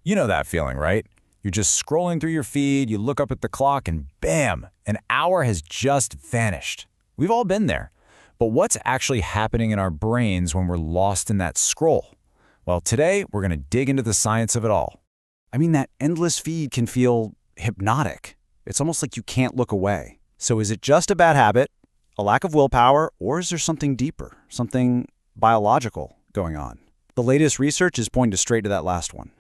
You know that feeling, right? You're just scrolling through your feed, you look up at the clock, and bam, an hour has just vanished. We've all been there. But what's actually happening in our brains when we're lost in that scroll? Well, today, we're going to dig into the science of it all. I mean, that endless feed can feel hypnotic. It's almost like you can't look away. So is it just a bad habit, a lack of willpower, or is there something deeper, something biological going on? The latest research is pointing straight to that last one.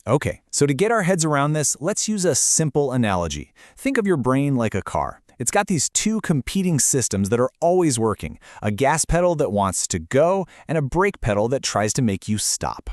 Okay, so to get our heads around this, let's use a simple analogy. Think of your brain like a car. It's got these two competing systems that are always working, a gas pedal that wants to go and a brake pedal that tries to make you stop.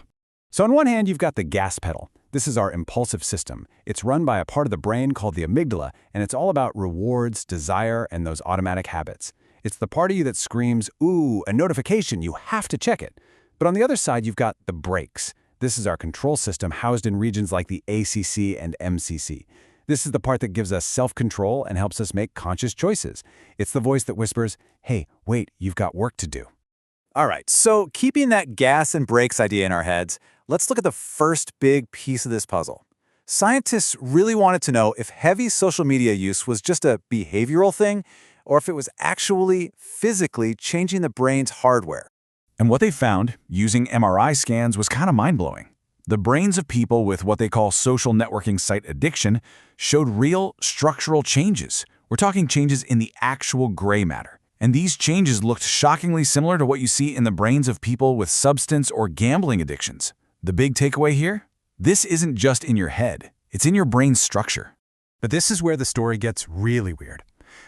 So on one hand, you've got the gas pedal. This is our impulsive system. It's run by a part of the brain called the amygdala, and it's all about rewards, desire, and those automatic habits. It's the part of you that screams, ooh, a notification, you have to check it. But on the other side, you've got the brakes. This is our control system housed in regions like the ACC and MCC. This is the part that gives us self-control and helps us make conscious choices. It's the voice that whispers, hey, wait, you've got work to do. All right, so keeping that gas and brakes idea in our heads, let's look at the first big piece of this puzzle. Scientists really wanted to know if heavy social media use was just a behavioral thing or if it was actually physically changing the brain's hardware. And what they found, using MRI scans, was kind of mind-blowing. The brains of people with what they call social networking site addiction showed real structural changes. We're talking changes in the actual gray matter. And these changes looked shockingly similar to what you see in the brains of people with substance or gambling addictions. The big takeaway here? This isn't just in your head. It's in your brain's structure. But this is where the story gets really weird.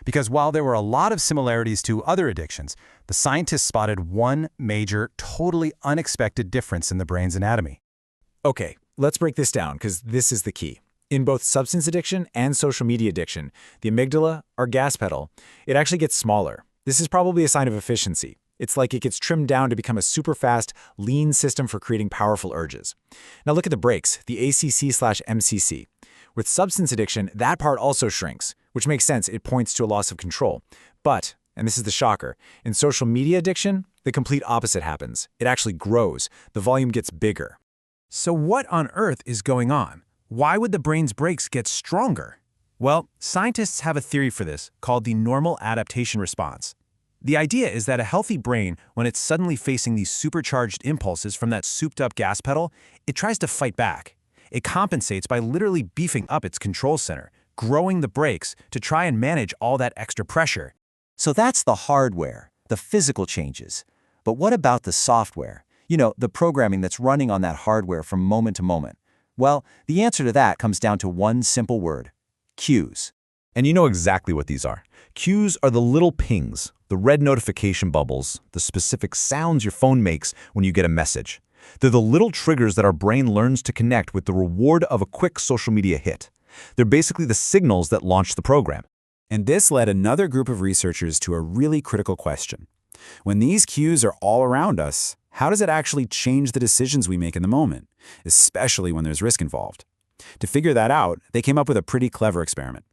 Because while there were a lot of similarities to other addictions, the scientists spotted one major, totally unexpected difference in the brain's anatomy. Okay, let's break this down because this is the key. In both substance addiction and social media addiction, the amygdala, our gas pedal, it actually gets smaller. This is probably a sign of efficiency. It's like it gets trimmed down to become a super fast, lean system for creating powerful urges. Now look at the brakes, the ACC/MCC. With substance addiction, that part also shrinks, which makes sense. It points to a loss of control. But, and this is the shocker, in social media addiction, the complete opposite happens. It actually grows. The volume gets bigger. So what on earth is going on? Why would the brain's brakes get stronger? Well, scientists have a theory for this called the normal adaptation response. The idea is that a healthy brain, when it's suddenly facing these supercharged impulses from that souped-up gas pedal, it tries to fight back. It compensates by literally beefing up its control center, growing the brakes to try and manage all that extra pressure. So that's the hardware, the physical changes. But what about the software? You know, the programming that's running on that hardware from moment to moment. Well, the answer to that comes down to one simple word: cues. And you know exactly what these are. Cues are the little pings, the red notification bubbles, the specific sounds your phone makes when you get a message. They're the little triggers that our brain learns to connect with the reward of a quick social media hit. They're basically the signals that launch the program. And this led another group of researchers to a really critical question. When these cues are all around us, how does it actually change the decisions we make in the moment, especially when there's risk involved? To figure that out, they came up with a pretty clever experiment.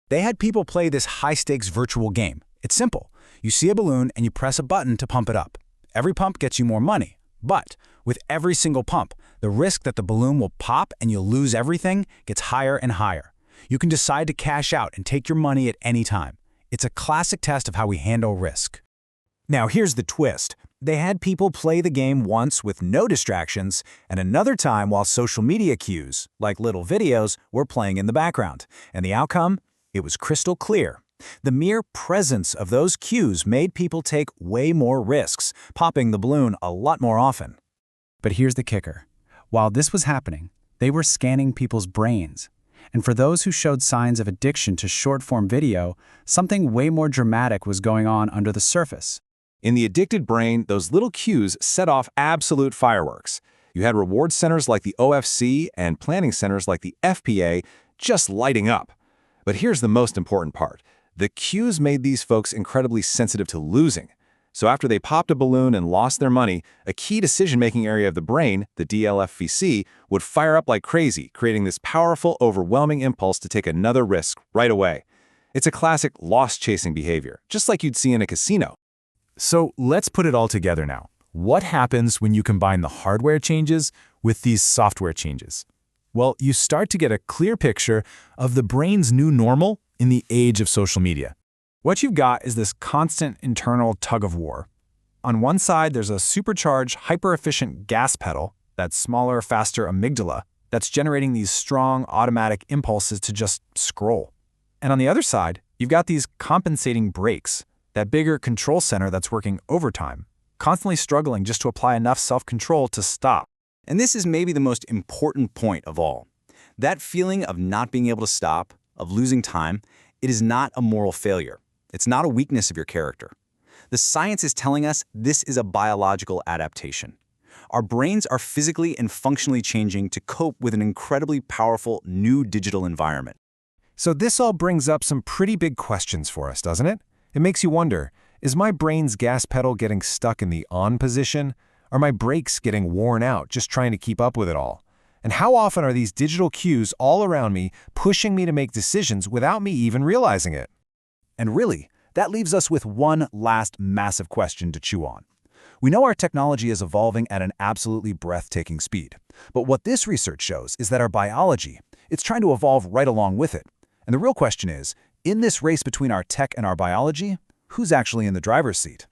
They had people play this high-stakes virtual game. It's simple. You see a balloon and you press a button to pump it up. Every pump gets you more money. But with every single pump, the risk that the balloon will pop and you'll lose everything gets higher and higher. You can decide to cash out and take your money at any time. It's a classic test of how we handle risk. Now here's the twist. They had people play the game once with no distractions and another time while social media cues, like little videos, were playing in the background. And the outcome? It was crystal clear. The mere presence of those cues made people take way more risks, popping the balloon a lot more often. But here's the kicker. While this was happening, they were scanning people's brains. And for those who showed signs of addiction to short-form video, something way more dramatic was going on under the surface. In the addicted brain, those little cues set off absolute fireworks. You had reward centers like the OFC and planning centers like the FPA just lighting up. But here's the most important part. The cues made these folks incredibly sensitive to losing. So after they popped a balloon and lost their money, a key decision-making area of the brain, the DLFVC, would fire up like crazy, creating this powerful, overwhelming impulse to take another risk right away. It's a classic loss-chasing behavior, just like you'd see in a casino. So let's put it all together now. What happens when you combine the hardware changes with these software changes? Well, you start to get a clear picture of the brain's new normal in the age of social media. What you've got is this constant internal tug of war. On one side, there's a supercharged, hyper-efficient gas pedal, that smaller, faster amygdala, that's generating these strong, automatic impulses to just scroll. And on the other side, you've got these compensating brakes, that bigger control center that's working overtime, constantly struggling just to apply enough self-control to stop. And this is maybe the most important point of all. That feeling of not being able to stop, of losing time, it is not a moral failure. It's not a weakness of your character. The science is telling us this is a biological adaptation. Our brains are physically and functionally changing to cope with an incredibly powerful new digital environment. So this all brings up some pretty big questions for us, doesn't it? It makes you wonder, is my brain's gas pedal getting stuck in the on position? Are my brakes getting worn out just trying to keep up with it all? And how often are these digital cues all around me pushing me to make decisions without me even realizing it? And really, that leaves us with one last massive question to chew on. We know our technology is evolving at an absolutely breathtaking speed. But what this research shows is that our biology, it's trying to evolve right along with it. And the real question is, in this race between our tech and our biology, who's actually in the driver's seat?